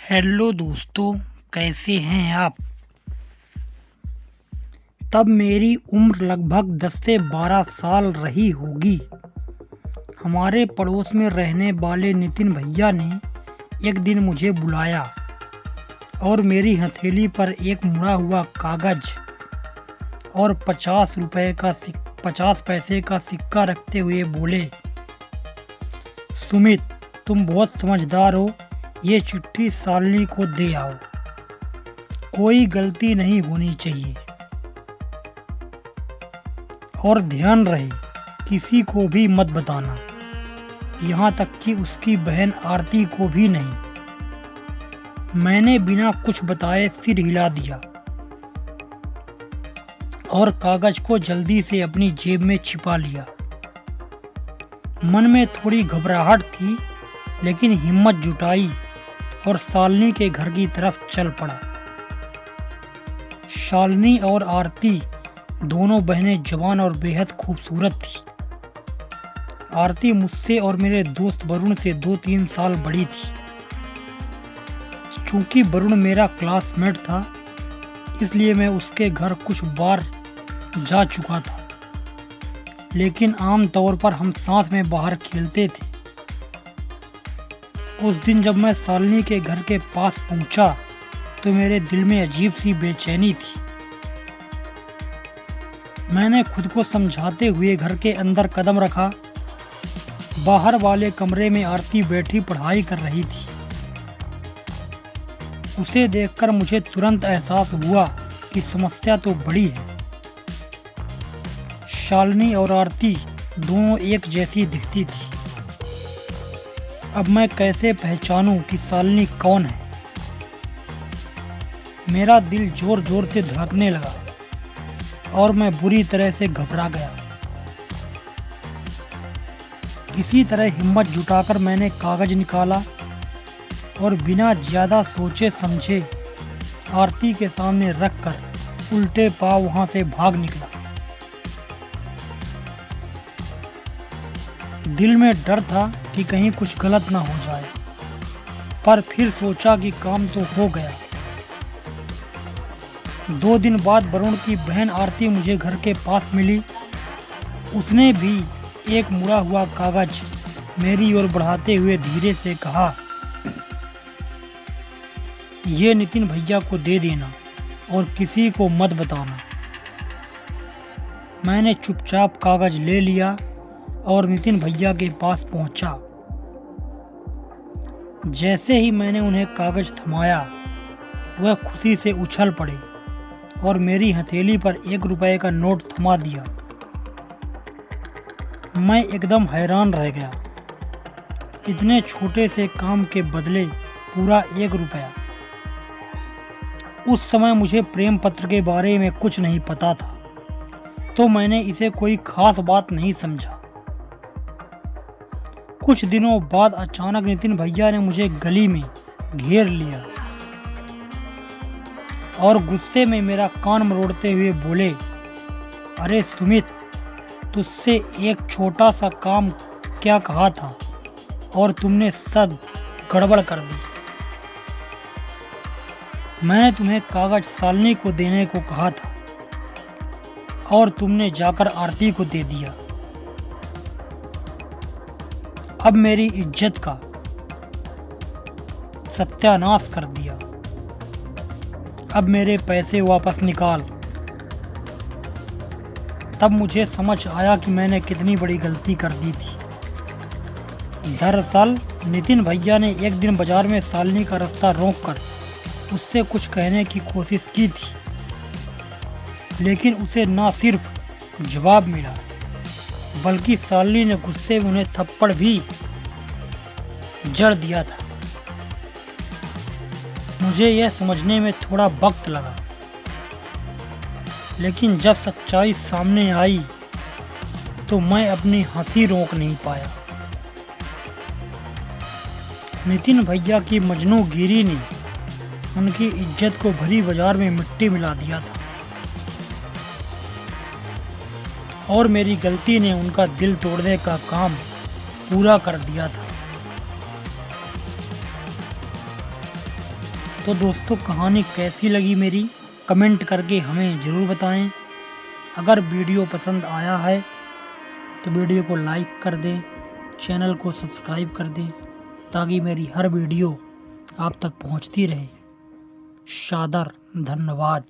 Hello दोस्तों, कैसे हैं आप। तब मेरी उम्र लगभग 10 से 12 साल रही होगी। हमारे पड़ोस में रहने वाले नितिन भैया ने एक दिन मुझे बुलाया और मेरी हथेली पर एक मुड़ा हुआ कागज और 50 पैसे का सिक्का रखते हुए बोले, सुमित, तुम बहुत समझदार हो, ये चिट्ठी शालिनी को दे आओ। कोई गलती नहीं होनी चाहिए और ध्यान रहे किसी को भी मत बताना, यहाँ तक कि उसकी बहन आरती को भी नहीं। मैंने बिना कुछ बताए सिर हिला दिया और कागज को जल्दी से अपनी जेब में छिपा लिया। मन में थोड़ी घबराहट थी, लेकिन हिम्मत जुटाई और शालिनी के घर की तरफ चल पड़ा। शालिनी और आरती दोनों बहनें जवान और बेहद खूबसूरत थी। आरती मुझसे और मेरे दोस्त वरुण से 2-3 साल बड़ी थी। चूंकि वरुण मेरा क्लासमेट था, इसलिए मैं उसके घर कुछ बार जा चुका था, लेकिन आम तौर पर हम साथ में बाहर खेलते थे। उस दिन जब मैं शालिनी के घर के पास पहुंचा तो मेरे दिल में अजीब सी बेचैनी थी। मैंने खुद को समझाते हुए घर के अंदर कदम रखा। बाहर वाले कमरे में आरती बैठी पढ़ाई कर रही थी। उसे देखकर मुझे तुरंत एहसास हुआ कि समस्या तो बड़ी है। शालिनी और आरती दोनों एक जैसी दिखती थी। अब मैं कैसे पहचानूं कि शालिनी कौन है। मेरा दिल जोर जोर से धड़कने लगा और मैं बुरी तरह से घबरा गया। किसी तरह हिम्मत जुटाकर मैंने कागज निकाला और बिना ज्यादा सोचे समझे आरती के सामने रखकर उल्टे पांव वहां से भाग निकला। दिल में डर था कि कहीं कुछ गलत ना हो जाए, पर फिर सोचा कि काम तो हो गया। 2 दिन बाद वरुण की बहन आरती मुझे घर के पास मिली। उसने भी एक मुड़ा हुआ कागज मेरी ओर बढ़ाते हुए धीरे से कहा, ये नितिन भैया को दे देना और किसी को मत बताना। मैंने चुपचाप कागज ले लिया और नितिन भैया के पास पहुंचा। जैसे ही मैंने उन्हें कागज थमाया, वह खुशी से उछल पड़े और मेरी हथेली पर 1 रुपए का नोट थमा दिया। मैं एकदम हैरान रह गया। इतने छोटे से काम के बदले पूरा 1 रुपया। उस समय मुझे प्रेम पत्र के बारे में कुछ नहीं पता था, तो मैंने इसे कोई खास बात नहीं समझा। कुछ दिनों बाद अचानक नितिन भैया ने मुझे गली में घेर लिया और गुस्से में मेरा कान मरोड़ते हुए बोले, अरे सुमित, तुझसे एक छोटा सा काम क्या कहा था और तुमने सब गड़बड़ कर दी। मैंने तुम्हें कागज शालिनी को देने को कहा था और तुमने जाकर आरती को दे दिया। अब मेरी इज्जत का सत्यानाश कर दिया। अब मेरे पैसे वापस निकाल। तब मुझे समझ आया कि मैंने कितनी बड़ी गलती कर दी थी। दरअसल नितिन भैया ने एक दिन बाजार में शालिनी का रास्ता रोककर उससे कुछ कहने की कोशिश की थी, लेकिन उसे ना सिर्फ जवाब मिला, बल्कि शालिनी ने गुस्से में उन्हें थप्पड़ भी जड़ दिया था। मुझे यह समझने में थोड़ा वक्त लगा, लेकिन जब सच्चाई सामने आई तो मैं अपनी हंसी रोक नहीं पाया। नितिन भैया की मजनूगिरी ने उनकी इज्जत को भरी बाजार में मिट्टी मिला दिया था और मेरी गलती ने उनका दिल तोड़ने का काम पूरा कर दिया था। तो दोस्तों कहानी कैसी लगी मेरी कमेंट करके हमें ज़रूर बताएं। अगर वीडियो पसंद आया है तो वीडियो को लाइक कर दें, चैनल को सब्सक्राइब कर दें ताकि मेरी हर वीडियो आप तक पहुंचती रहे। शादर धन्यवाद।